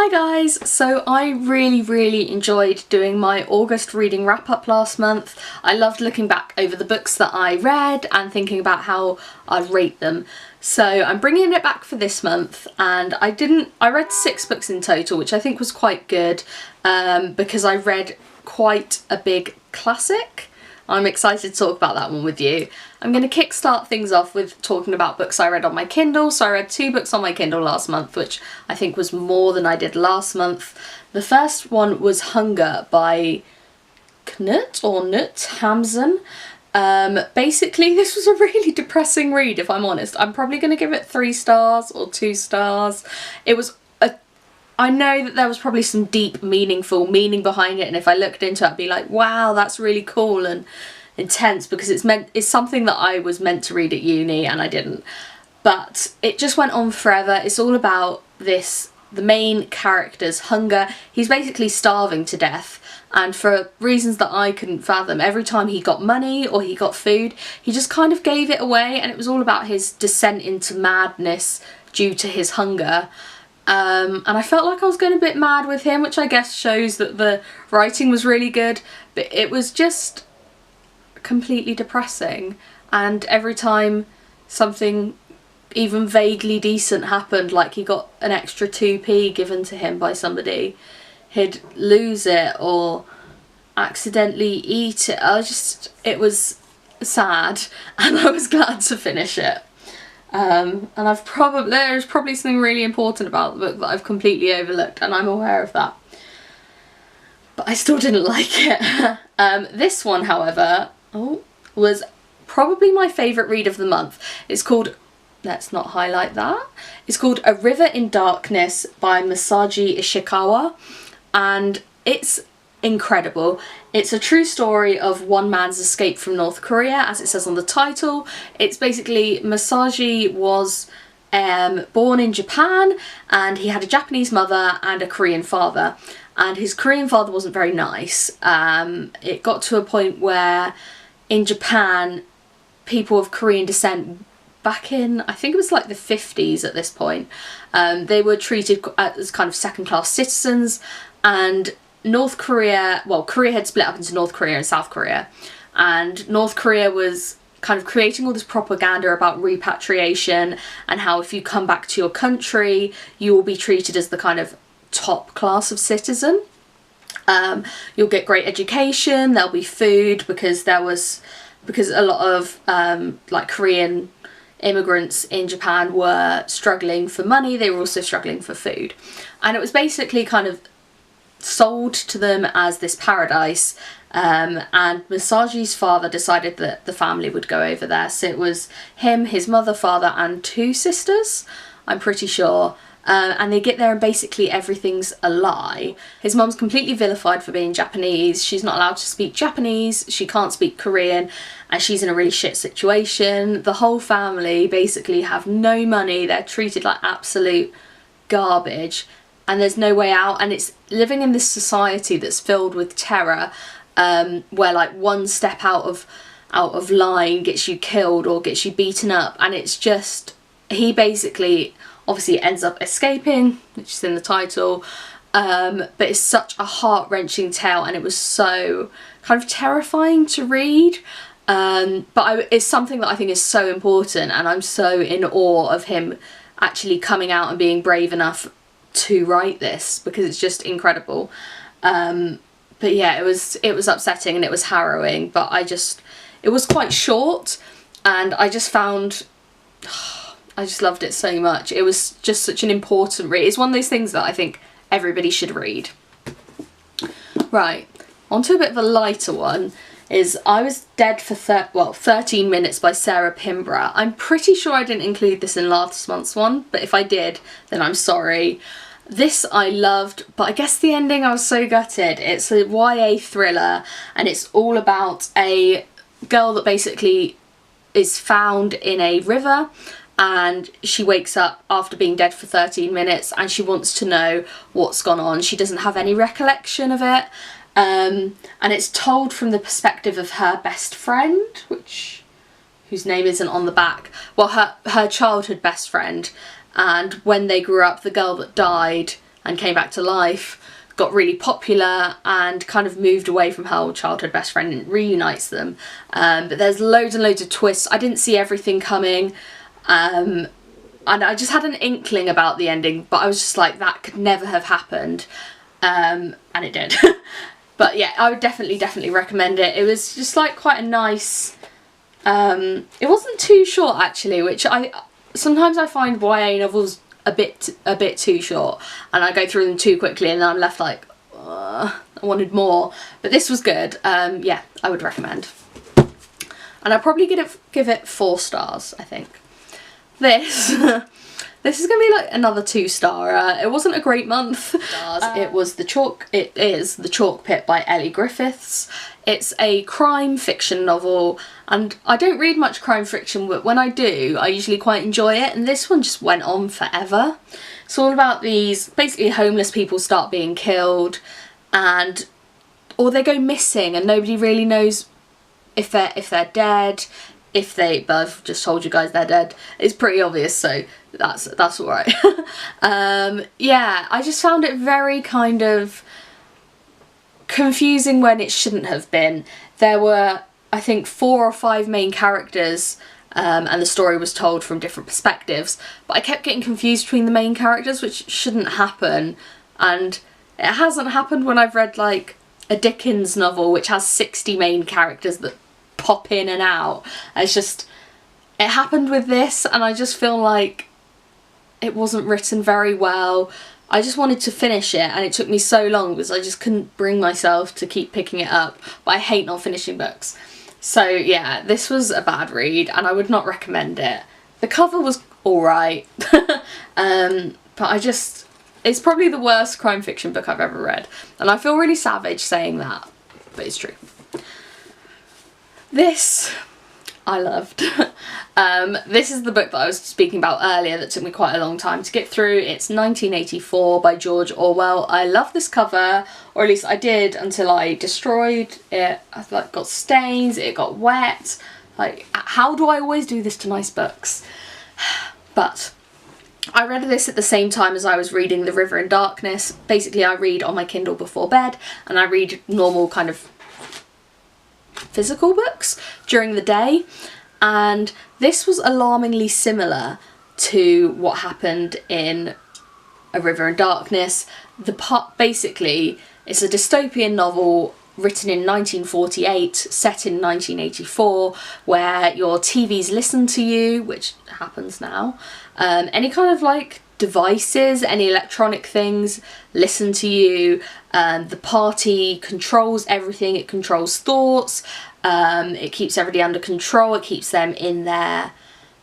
Hi guys! So I really enjoyed doing my August reading wrap up last month. I loved looking back over the books that I read and thinking about how I'd rate them. So I'm bringing it back for this month, and I read 6 books in total, which I think was quite good because I read quite a big classic. I'm excited to talk about that one with you. I'm going to kickstart things off with talking about books I read on my Kindle. So I read 2 books on my Kindle last month, which I think was more than I did last month. The first one was Hunger by Knut Hamsun. Basically, this was a really depressing read, if I'm honest. I'm probably going to give it 3 stars or 2 stars. I know that there was probably some deep, meaningful meaning behind it, and if I looked into it, I'd be like, wow, that's really cool and intense, because it's something that I was meant to read at uni and I didn't. But it just went on forever. It's all about the main character's hunger. He's basically starving to death, and for reasons that I couldn't fathom, every time he got money or he got food, he just kind of gave it away, and it was all about his descent into madness due to his hunger. And I felt like I was going a bit mad with him, which I guess shows that the writing was really good, but it was just completely depressing. And every time something even vaguely decent happened, like he got an extra 2p given to him by somebody, he'd lose it or accidentally eat it. It was sad, and I was glad to finish it. And there's probably something really important about the book that I've completely overlooked, and I'm aware of that. But I still didn't like it. This one, however, was probably my favourite read of the month. It's called, let's not highlight that, it's called A River in Darkness by Masaji Ishikawa, and it's incredible. It's a true story of one man's escape from North Korea, as it says on the title. It's basically, Masaji was born in Japan, and he had a Japanese mother and a Korean father, and his Korean father wasn't very nice. It got to a point where in Japan, people of Korean descent back in, I think it was like the 50s at this point, they were treated as kind of second-class citizens, and North Korea, well, Korea had split up into North Korea and South Korea, and North Korea was kind of creating all this propaganda about repatriation and how if you come back to your country, you will be treated as the kind of top class of citizen. You'll get great education, there'll be food, because a lot of like Korean immigrants in Japan were struggling for money, they were also struggling for food. And it was basically kind of sold to them as this paradise, and Masaji's father decided that the family would go over there. So it was him, his mother, father and 2 sisters, I'm pretty sure, and they get there and basically everything's a lie. His mum's completely vilified for being Japanese, she's not allowed to speak Japanese, she can't speak Korean, and she's in a really shit situation. The whole family basically have no money, they're treated like absolute garbage, and there's no way out, and it's living in this society that's filled with terror, where like one step out of line gets you killed or gets you beaten up, and it's just, he basically obviously ends up escaping, which is in the title, but it's such a heart-wrenching tale, and it was so kind of terrifying to read, but it's something that I think is so important, and I'm so in awe of him actually coming out and being brave enough to write this, because it's just incredible. But yeah, it was upsetting and it was harrowing, but it was quite short, and I just loved it so much. It was just such an important read. It's one of those things that I think everybody should read. Right, on to a bit of a lighter one, is I Was Dead for 13 Minutes by Sarah Pinborough. I'm pretty sure I didn't include this in last month's one, but if I did, then I'm sorry. This I loved, but I guess the ending I was so gutted. It's a YA thriller, and it's all about a girl that basically is found in a river, and she wakes up after being dead for 13 minutes, and she wants to know what's gone on. She doesn't have any recollection of it. And it's told from the perspective of her best friend, whose name isn't on the back. Well, her childhood best friend, and when they grew up, the girl that died and came back to life, got really popular and kind of moved away from her old childhood best friend and reunites them. But there's loads and loads of twists. I didn't see everything coming. And I just had an inkling about the ending, but I was just like, that could never have happened. And it did. But yeah, I would definitely recommend it. It was just like quite a nice, it wasn't too short actually, which sometimes I find YA novels a bit too short, and I go through them too quickly and then I'm left like, I wanted more. But this was good. Yeah, I would recommend. And I'd probably give it 4 stars, I think. This this is gonna be like another 2-star. It wasn't a great month. It is the Chalkpit by Ellie Griffiths. It's a crime fiction novel, and I don't read much crime fiction, but when I do, I usually quite enjoy it, and this one just went on forever. It's all about these basically homeless people start being killed, or they go missing and nobody really knows if they're dead. But I've just told you guys they're dead. It's pretty obvious, so that's alright. Yeah, I just found it very kind of confusing when it shouldn't have been. There were, I think, 4 or 5 main characters, and the story was told from different perspectives, but I kept getting confused between the main characters, which shouldn't happen. And it hasn't happened when I've read like a Dickens novel which has 60 main characters that pop in and out. It's just, it happened with this, and I just feel like it wasn't written very well. I just wanted to finish it, and it took me so long because I just couldn't bring myself to keep picking it up. But I hate not finishing books. So yeah, this was a bad read and I would not recommend it. The cover was alright, but it's probably the worst crime fiction book I've ever read. And I feel really savage saying that, but it's true. This I loved. This is the book that I was speaking about earlier that took me quite a long time to get through. It's 1984 by George Orwell. I love this cover, or at least I did until I destroyed it. I like got stains, it got wet. Like, how do I always do this to nice books? But I read this at the same time as I was reading The River in Darkness. Basically, I read on my Kindle before bed, and I read normal kind of physical books during the day, and this was alarmingly similar to what happened in A River in Darkness. Basically, it's a dystopian novel written in 1948, set in 1984, where your TVs listen to you, which happens now. Any kind of like devices, any electronic things listen to you. The party controls everything. It controls thoughts. It keeps everybody under control. It keeps them in there.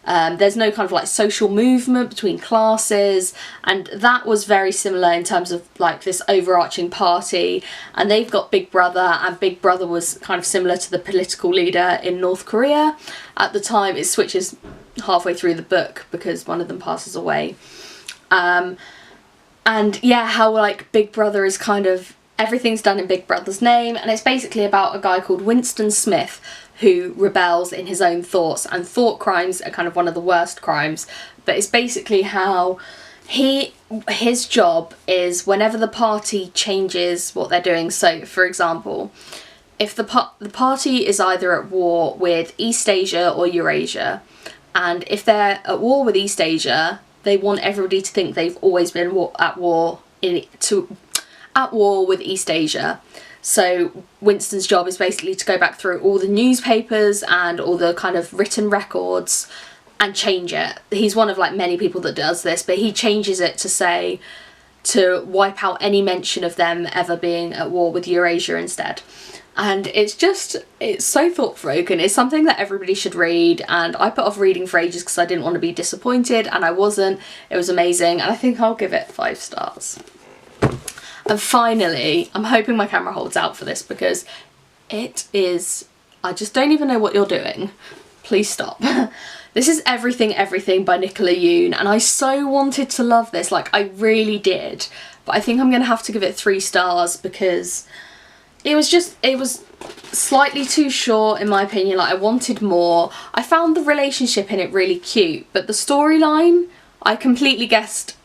There's no kind of like social movement between classes, and that was very similar in terms of like this overarching party. And they've got Big Brother, and Big Brother was kind of similar to the political leader in North Korea at the time. It switches halfway through the book because one of them passes away. And yeah, how like Big Brother is kind of, everything's done in Big Brother's name, and it's basically about a guy called Winston Smith who rebels in his own thoughts, and thought crimes are kind of one of the worst crimes. But it's basically how his job is whenever the party changes what they're doing. So for example, if the party is either at war with East Asia or Eurasia, and if they're at war with East Asia, they want everybody to think they've always been at war with East Asia. So Winston's job is basically to go back through all the newspapers and all the kind of written records and change it. He's one of like many people that does this, but he changes it to wipe out any mention of them ever being at war with Eurasia instead. And it's so thought-provoking. It's something that everybody should read, and I put off reading for ages because I didn't want to be disappointed, and I wasn't. It was amazing, and I think I'll give it 5 stars. And finally, I'm hoping my camera holds out for this because it is, I just don't even know what you're doing. Please stop. This is Everything Everything by Nicola Yoon, and I so wanted to love this, like I really did, but I think I'm gonna have to give it 3 stars because it was slightly too short in my opinion. Like I wanted more. I found the relationship in it really cute, but the storyline, I completely guessed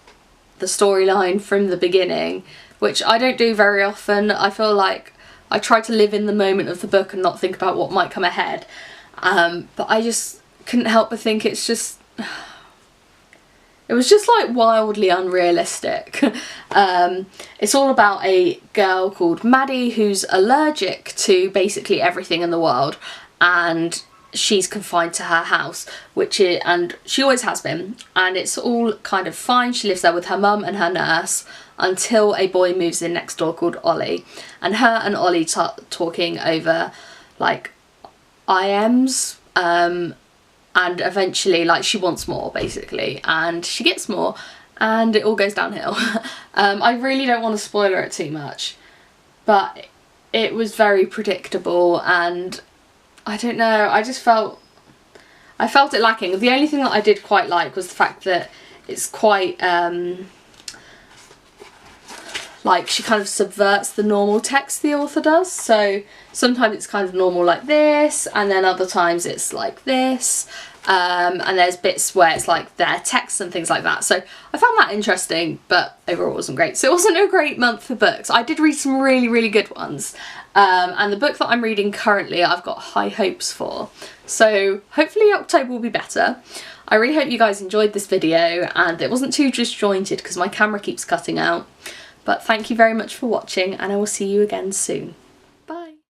the storyline from the beginning, which I don't do very often. I feel like I try to live in the moment of the book and not think about what might come ahead. But I just couldn't help but think it's just... It was just like wildly unrealistic. It's all about a girl called Maddie who's allergic to basically everything in the world, and she's confined to her house, and she always has been, and it's all kind of fine. She lives there with her mum and her nurse until a boy moves in next door called Ollie, and her and Ollie start talking over like IMs, and eventually like she wants more basically, and she gets more, and it all goes downhill. I really don't want to spoiler it too much, but it was very predictable, and I don't know, I felt it lacking. The only thing that I did quite like was the fact that it's quite like she kind of subverts the normal text the author does. So sometimes it's kind of normal like this, and then other times it's like this, and there's bits where it's like their text and things like that. So I found that interesting, but overall it wasn't great. So it wasn't a great month for books. I did read some really, really good ones. And the book that I'm reading currently I've got high hopes for. So hopefully October will be better. I really hope you guys enjoyed this video and it wasn't too disjointed because my camera keeps cutting out. But thank you very much for watching, and I will see you again soon.